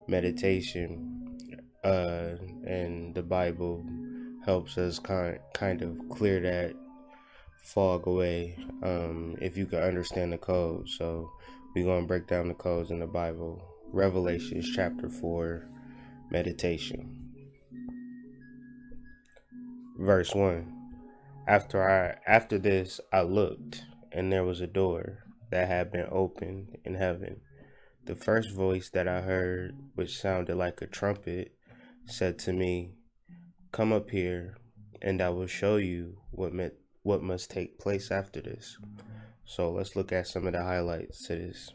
meditation, and the Bible helps us kind of clear that fog away, if you can understand the code. So we're going to break down the codes in the Bible. Revelations chapter 4, meditation. Verse 1. After this I looked, and there was a door that had been opened in heaven. The first voice that I heard, which sounded like a trumpet, said to me, "Come up here, and I will show you what must take place after this." So let's look at some of the highlights to this.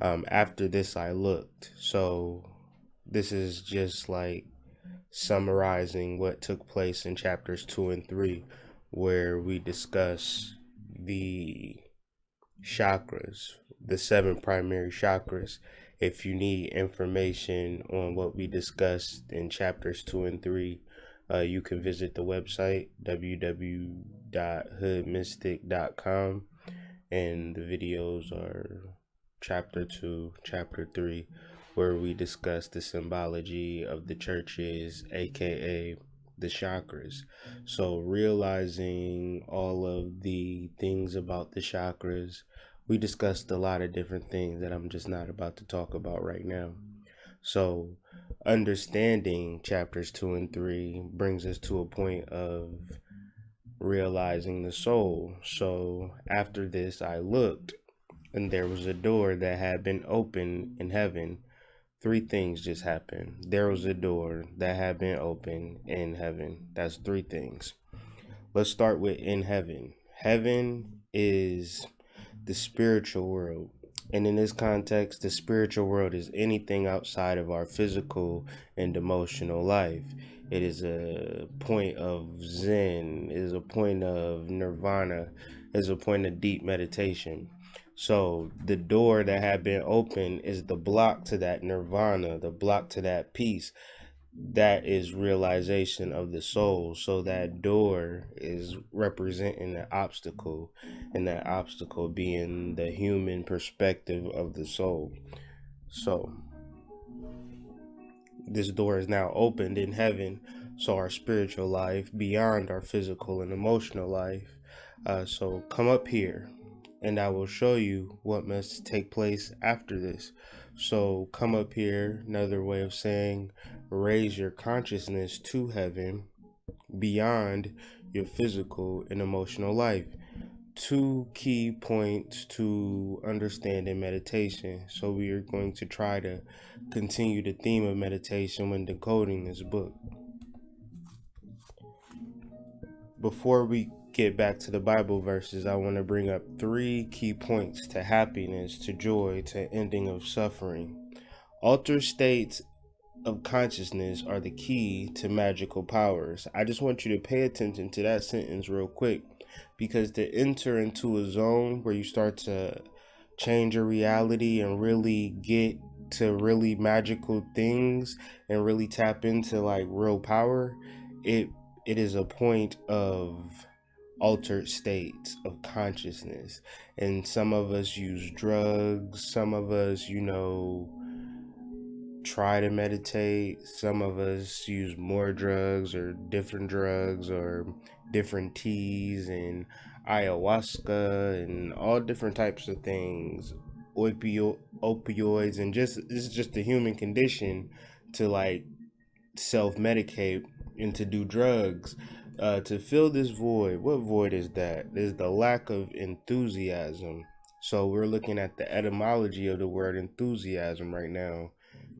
After this I looked. So this is just like summarizing what took place in chapters 2 and 3, where we discuss the chakras, the 7 primary chakras. If you need information on what we discussed in chapters 2 and 3, you can visit the website www.hoodmystic.com, and the videos are chapter 2, chapter 3, where we discuss the symbology of the churches, aka the chakras. So realizing all of the things about the chakras, we discussed a lot of different things that I'm just not about to talk about right now. So understanding chapters 2 and 3 brings us to a point of realizing the soul. So after this I looked, and there was a door that had been opened in heaven. 3 things just happened. There was a door that had been opened in heaven. That's 3 things. Let's start with in heaven. Heaven is the spiritual world. And in this context, the spiritual world is anything outside of our physical and emotional life. It is a point of Zen, it is a point of nirvana, it is a point of deep meditation. So the door that had been opened is the block to that nirvana, the block to that peace. That is realization of the soul. So that door is representing an obstacle, and that obstacle being the human perspective of the soul. So this door is now opened in heaven, so our spiritual life beyond our physical and emotional life. So come up here, and I will show you what must take place after this. So come up here, another way of saying raise your consciousness to heaven beyond your physical and emotional life. 2 key points to understand in meditation. So we are going to try to continue the theme of meditation when decoding this book. Before we get back to the Bible verses, I want to bring up 3 key points to happiness, to joy, to ending of suffering. Altered states of consciousness are the key to magical powers. I just want you to pay attention to that sentence real quick, because to enter into a zone where you start to change your reality and really get to really magical things and really tap into like real power, it is a point of altered states of consciousness. And some of us use drugs, some of us, try to meditate, some of us use more drugs or different teas and ayahuasca and all different types of things, opioids, and just this is just the human condition to like self-medicate and to do drugs to fill this void. What void is that? There's the lack of enthusiasm. So we're looking at the etymology of the word enthusiasm right now.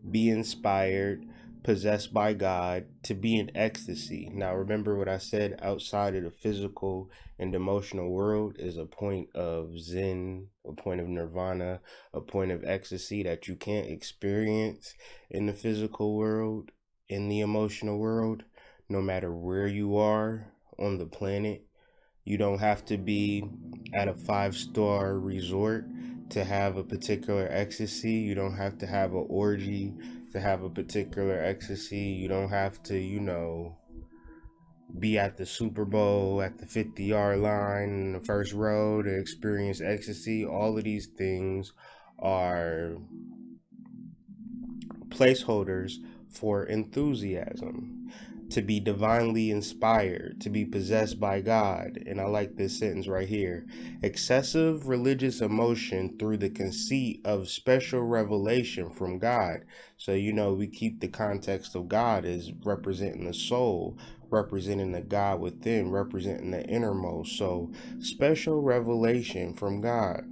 Be inspired, possessed by God, to be in ecstasy. Now remember what I said, outside of the physical and emotional world is a point of Zen, a point of nirvana, a point of ecstasy that you can't experience in the physical world, in the emotional world, no matter where you are on the planet. You don't have to be at a 5-star resort to have a particular ecstasy. You don't have to have an orgy to have a particular ecstasy. You don't have to, be at the Super Bowl at the 50-yard line in the first row to experience ecstasy. All of these things are placeholders for enthusiasm, to be divinely inspired, to be possessed by God. And I like this sentence right here: excessive religious emotion through the conceit of special revelation from God. So, we keep the context of God as representing the soul, representing the God within, representing the innermost. So, special revelation from God.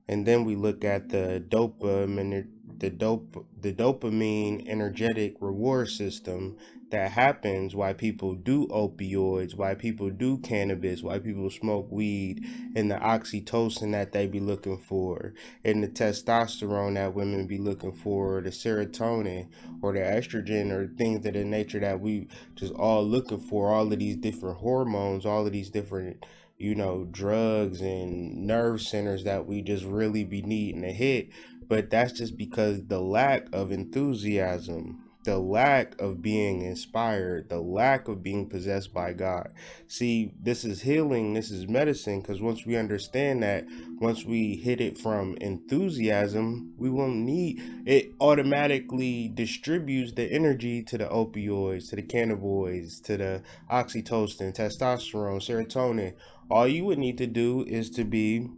And then we look at the dopamine, the dopamine energetic reward system that happens why people do opioids, why people do cannabis, why people smoke weed, and the oxytocin that they be looking for, and the testosterone that women be looking for, the serotonin or the estrogen, or things of the nature that we just all looking for, all of these different hormones, all of these different drugs and nerve centers that we just really be needing to hit. But that's just because the lack of enthusiasm, the lack of being inspired, the lack of being possessed by God. See, this is healing, this is medicine, because once we understand that, once we hit it from enthusiasm, we won't need it. Automatically distributes the energy to the opioids, to the cannabinoids, to the oxytocin, testosterone, serotonin. All you would need to do is to be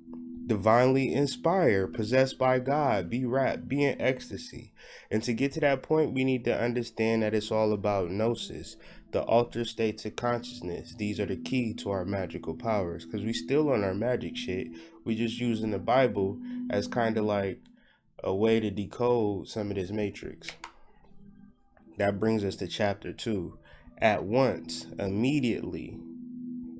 divinely inspired, possessed by God, be rapt, be in ecstasy. And to get to that point, we need to understand that it's all about gnosis, the altered states of consciousness. These are the key to our magical powers, because we still on our magic shit. We just using the Bible as kind of like a way to decode some of this matrix. That brings us to chapter 2. At once, immediately.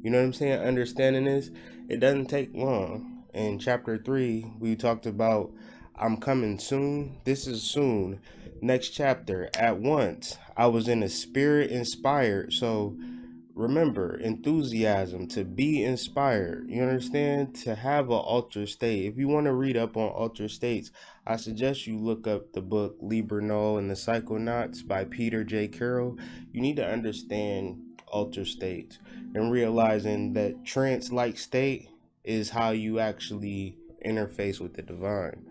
You know what I'm saying? Understanding this, it doesn't take long. In chapter 3, we talked about I'm coming soon. This is soon. Next chapter, at once. I was in a spirit inspired. So remember, enthusiasm, to be inspired. You understand? To have an altered state. If you want to read up on altered states, I suggest you look up the book Liber Null and the Psychonauts by Peter J. Carroll. You need to understand altered states and realizing that trance-like state is how you actually interface with the divine.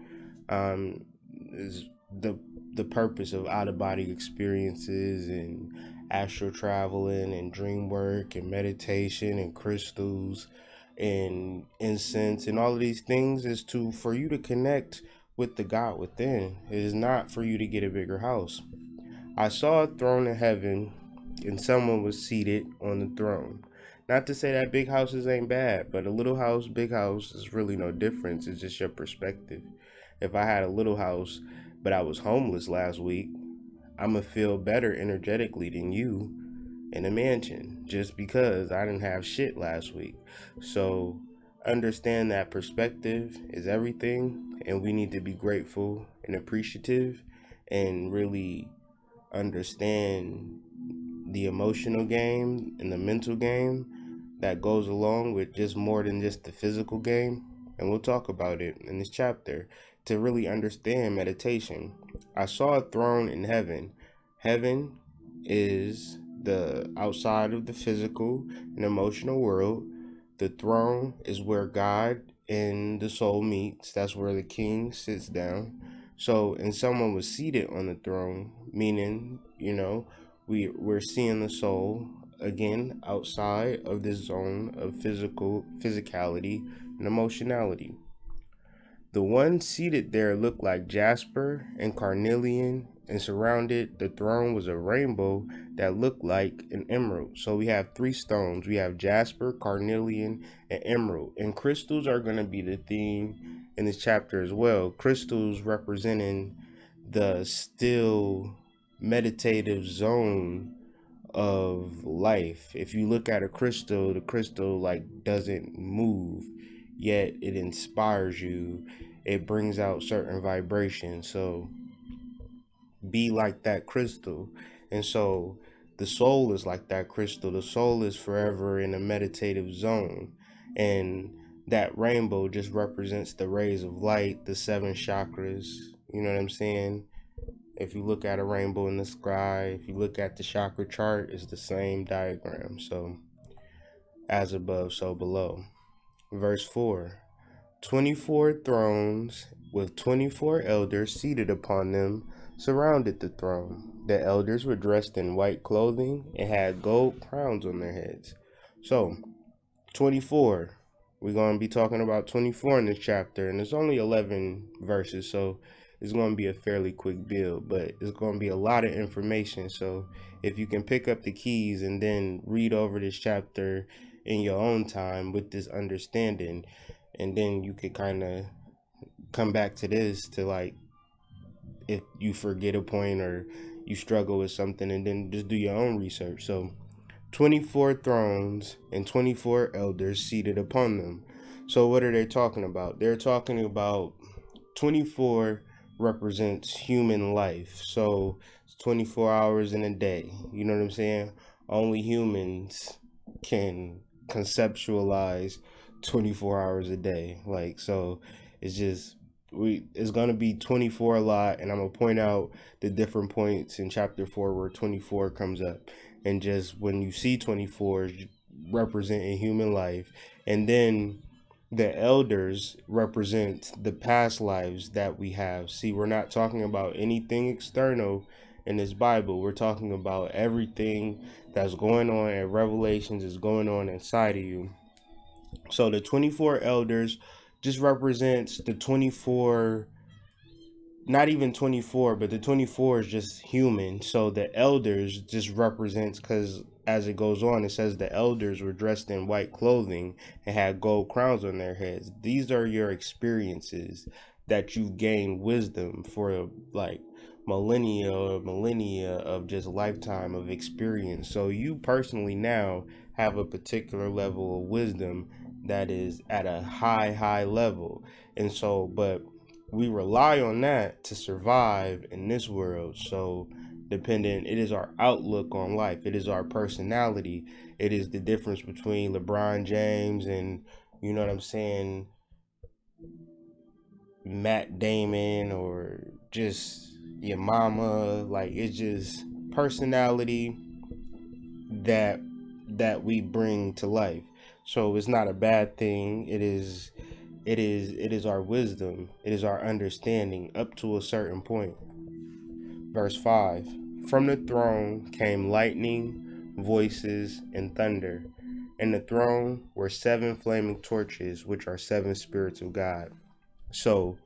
Is the purpose of out-of-body experiences and astral traveling and dream work and meditation and crystals and incense and all of these things is for you to connect with the God within. It is not for you to get a bigger house. I saw a throne in heaven, and someone was seated on the throne. Not to say that big houses ain't bad, but a little house, big house is really no difference. It's just your perspective. If I had a little house, but I was homeless last week, I'm going to feel better energetically than you in a mansion, just because I didn't have shit last week. So understand that perspective is everything, and we need to be grateful and appreciative and really understand the emotional game and the mental game that goes along with just more than just the physical game. And we'll talk about it in this chapter to really understand meditation. I saw a throne in heaven. Heaven is the outside of the physical and emotional world. The throne is where God and the soul meets. That's where the king sits down. So, and someone was seated on the throne, meaning, we're seeing the soul again outside of this zone of physicality and emotionality. The one seated there looked like jasper and carnelian, and surrounded the throne was a rainbow that looked like an emerald. So we have 3 stones. We have jasper, carnelian, and emerald. And crystals are going to be the theme in this chapter as well. Crystals representing the still meditative zone of life. If you look at a crystal, the crystal doesn't move, yet it inspires you. It brings out certain vibrations. So be like that crystal. And so the soul is like that crystal. The soul is forever in a meditative zone. And that rainbow just represents the rays of light, the 7 chakras. You know what I'm saying? If you look at a rainbow in the sky, if you look at the chakra chart, it's the same diagram. So, as above, so below. Verse 4. 24 thrones with 24 elders seated upon them. surrounded the throne. The elders were dressed in white clothing and had gold crowns on their heads. So, 24. We're going to be talking about 24 in this chapter, and it's only 11 verses, so it's going to be a fairly quick build, but it's going to be a lot of information. So if you can pick up the keys and then read over this chapter in your own time with this understanding, and then you could kind of come back to this to, like, if you forget a point or you struggle with something, and then just do your own research. So 24 thrones and 24 elders seated upon them. So what are they talking about? They're talking about 24 represents human life. So it's 24 hours in a day. You know what I'm saying? Only humans can conceptualize 24 hours a day. Like, so it's just, it's going to be 24 a lot, and I'm going to point out the different points in chapter 4 where 24 comes up. And just when you see 24 representing human life, and then the elders represent the past lives that we have. See, we're not talking about anything external in this Bible. We're talking about everything that's going on at Revelations is going on inside of you. So the 24 elders just represents the 24, not even 24, but the 24 is just human. So the elders just represents, because as it goes on, it says the elders were dressed in white clothing and had gold crowns on their heads. These are your experiences that you've gained wisdom for, like, millennia of just lifetime of experience. So you personally now have a particular level of wisdom that is at a high level. And so, but we rely on that to survive in this world. So it is our outlook on life. It is our personality. It is the difference between LeBron James and, you know what I'm saying, Matt Damon, or just your mama. Like, it's just personality that we bring to life. So it's not a bad thing. It is our wisdom. It is our understanding up to a certain point. Verse 5. From the throne came lightning, voices, and thunder. And the throne were 7 flaming torches, which are 7 spirits of God. So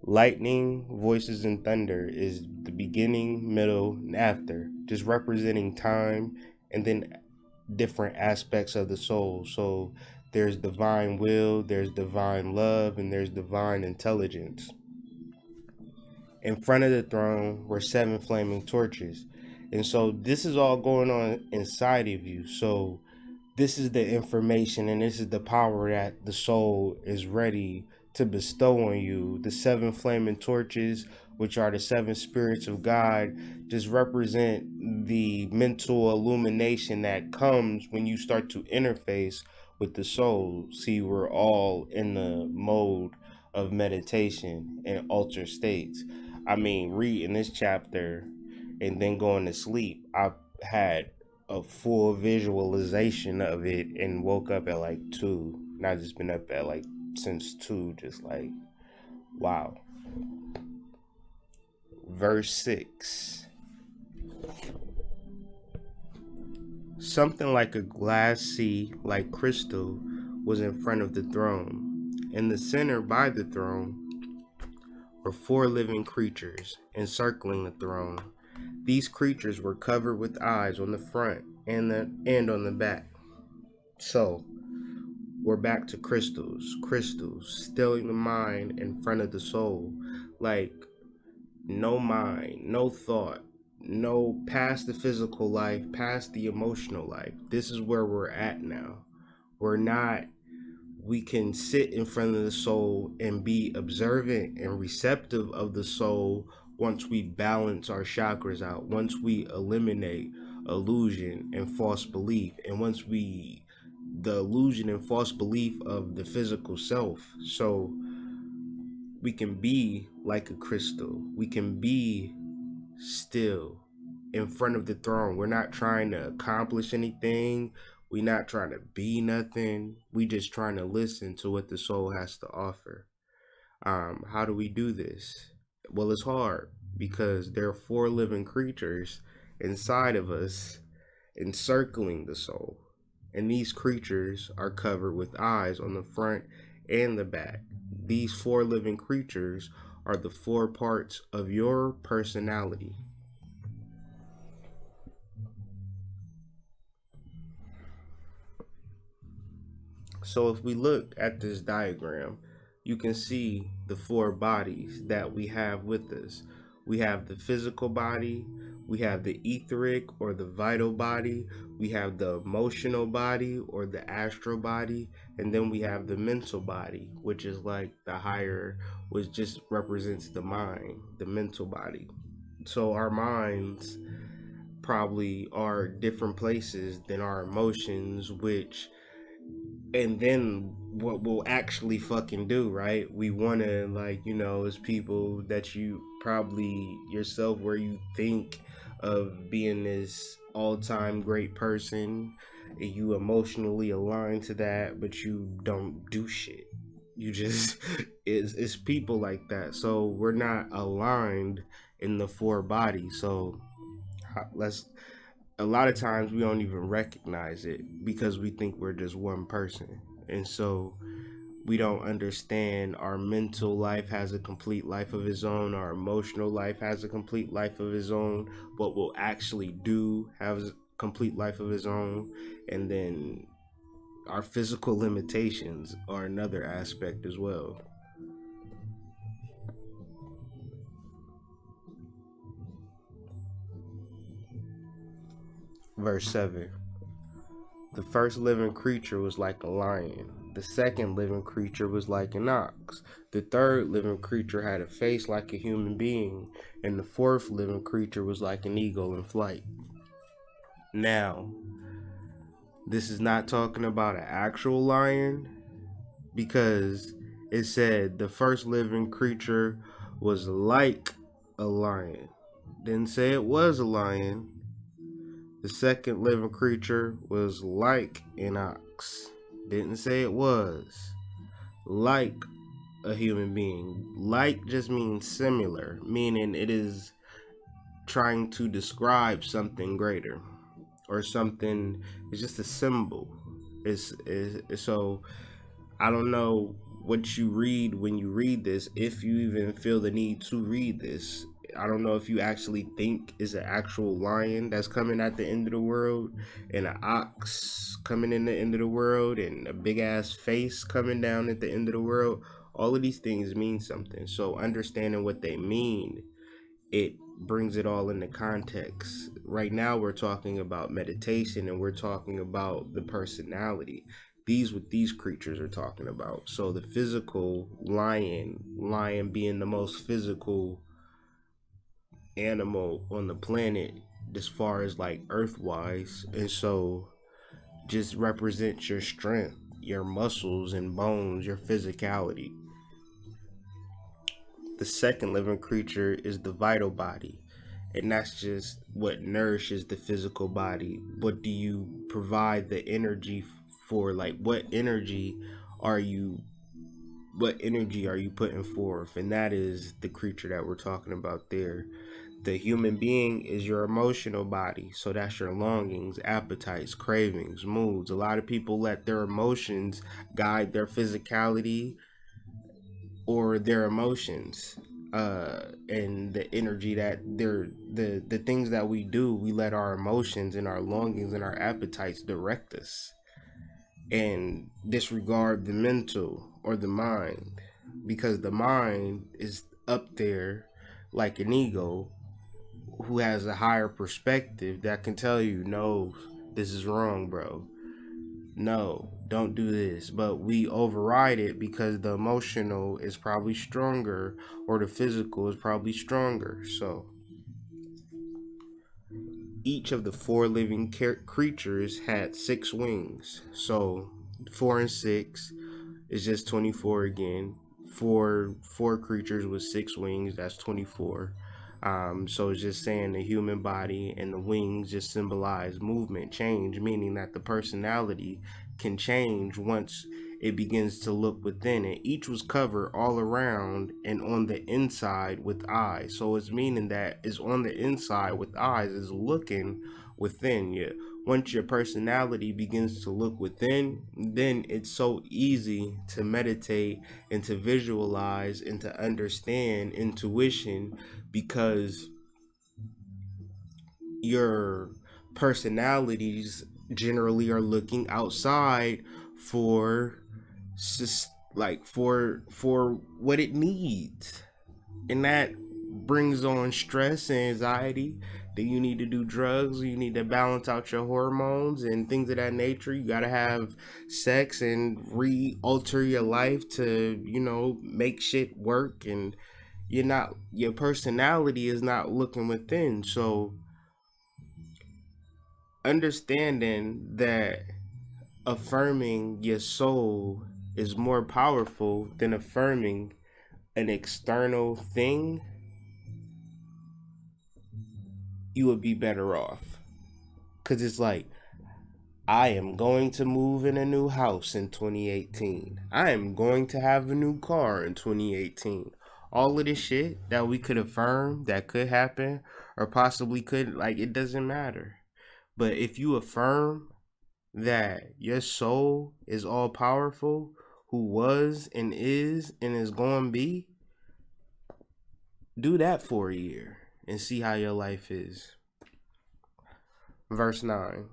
lightning, voices, and thunder is the beginning, middle, and after, just representing time, and then different aspects of the soul. So there's divine will, there's divine love, and there's divine intelligence. In front of the throne were 7 flaming torches. And so this is all going on inside of you. So this is the information, and this is the power that the soul is ready to bestow on you. The 7 flaming torches, which are the 7 spirits of God, just represent the mental illumination that comes when you start to interface with the soul. See, we're all in the mode of meditation and altered states. I mean, reading this chapter and then going to sleep, I had a full visualization of it and woke up at like 2. And I've just been up at like since 2, just like, wow. Verse 6. Something like a glass sea, like crystal, was in front of the throne. In the center by the throne were 4 living creatures encircling the throne. These creatures were covered with eyes on the front and on the back. So we're back to crystals, stilling the mind in front of the soul. Like, no mind, no thought, no past the physical life, past the emotional life. This is where we're at now. We can sit in front of the soul and be observant and receptive of the soul once we balance our chakras out, once we eliminate illusion and false belief, and once the illusion and false belief of the physical self. So we can be like a crystal. We can be still in front of the throne. We're not trying to accomplish anything. We're not trying to be nothing. We just trying to listen to what the soul has to offer. How do we do this? Well, it's hard. because there are four living creatures inside of us encircling the soul. And these creatures are covered with eyes on the front and the back. These four living creatures are the four parts of your personality. So if we look at this diagram, you can see the four bodies that we have with us. We have the physical body, we have the etheric or the vital body, we have the emotional body or the astral body, and then we have the mental body, which is like the higher, which just represents the mind, the mental body. So our minds probably are different places than our emotions, which, and then what we'll actually fucking do, right? We want to, like, as people that you probably yourself, where you think of being this all-time great person, and you emotionally align to that, but you don't do shit. You just it's people like that. So we're not aligned in the four bodies. So let's a lot of times we don't even recognize it because we think we're just one person. And so we don't understand our mental life has a complete life of its own, our emotional life has a complete life of its own, what we'll actually do has a complete life of its own, and then our physical limitations are another aspect as well. Verse 7. The first living creature was like a lion. The second living creature was like an ox. The third living creature had a face like a human being. And the fourth living creature was like an eagle in flight. Now, this is not talking about an actual lion, because it said the first living creature was like a lion. Didn't say it was a lion. The second living creature was like an ox. Didn't say it was. Like a human being. Like just means similar, meaning it is trying to describe something greater or something. It's just a symbol. So I don't know what you read when you read this, if you even feel the need to read this. I don't know if you actually think is an actual lion that's coming at the end of the world, and an ox coming in the end of the world, and a big ass face coming down at the end of the world. All of these things mean something. So understanding what they mean, it brings it all into context. Right now we're talking about meditation, and we're talking about the personality. These what these creatures are talking about. So the physical lion being the most physical animal on the planet as far as like earthwise, and so just represents your strength, your muscles and bones, your physicality. The second living creature is the vital body, and that's just what nourishes the physical body. What do you provide the energy for? Like are you what energy are you putting forth? And that is the creature that we're talking about there. The human being is your emotional body. So that's your longings, appetites, cravings, moods. A lot of people let their emotions guide their physicality or their emotions. And the energy that they're the things that we do, we let our emotions and our longings and our appetites direct us, and disregard the mental or the mind, because the mind is up there like an ego who has a higher perspective that can tell you, no, this is wrong, bro. No, don't do this. But we override it because the emotional is probably stronger or the physical is probably stronger. So each of the four living creatures had 6 wings. So 4 and 6 is just 24 again. Four creatures with 6 wings, that's 24. So it's just saying the human body and the wings just symbolize movement, change, meaning that the personality can change once it begins to look within, and each was covered all around and on the inside with eyes. So it's meaning that it's on the inside with eyes, is looking within you. Once your personality begins to look within, then it's so easy to meditate and to visualize and to understand intuition, because your personalities generally are looking outside for for what it needs, and that brings on stress and anxiety. Then you need to do drugs, you need to balance out your hormones and things of that nature. You got to have sex and re-alter your life to, make shit work. And your personality is not looking within. So understanding that affirming your soul is more powerful than affirming an external thing, you would be better off. Because it's like, I am going to move in a new house in 2018. I am going to have a new car in 2018. All of this shit that we could affirm that could happen or possibly could, it doesn't matter. But if you affirm that your soul is all powerful, who was and is going to be, do that for a year and see how your life is. Verse 9.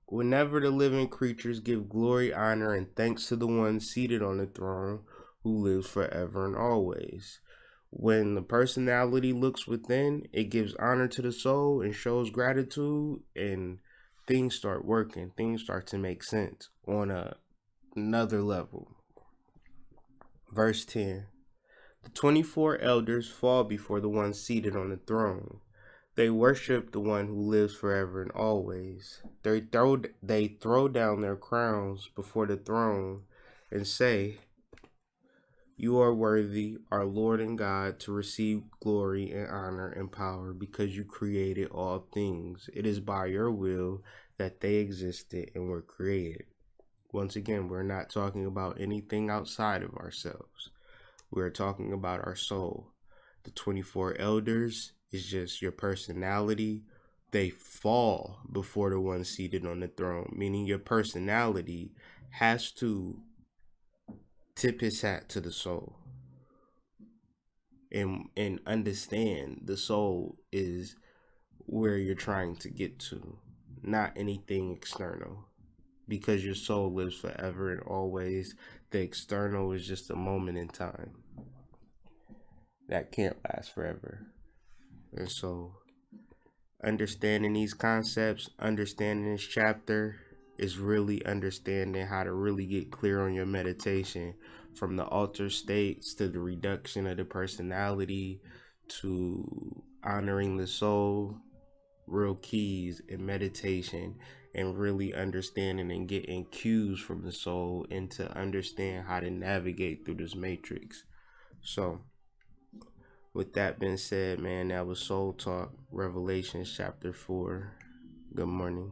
Whenever the living creatures give glory, honor, and thanks to the one seated on the throne who lives forever and always. When the personality looks within, it gives honor to the soul and shows gratitude, and things start working. Things start to make sense on another level. Verse 10. The 24 elders fall before the one seated on the throne. They worship the one who lives forever and always. They throw down their crowns before the throne and say, "You are worthy, our Lord and God, to receive glory and honor and power, because you created all things. It is by your will that they existed and were created." Once again, we're not talking about anything outside of ourselves. We're talking about our soul. The 24 elders is just your personality. They fall before the one seated on the throne, meaning your personality has to tip his hat to the soul and understand the soul is where you're trying to get to, not anything external, because your soul lives forever and always. The external is just a moment in time that can't last forever. And so understanding these concepts, understanding this chapter, is really understanding how to really get clear on your meditation, from the altered states to the reduction of the personality to honoring the soul. Real keys in meditation, and really understanding and getting cues from the soul, and to understand how to navigate through this matrix. So with that being said, man, that was Soul Talk, Revelations chapter 4. Good morning.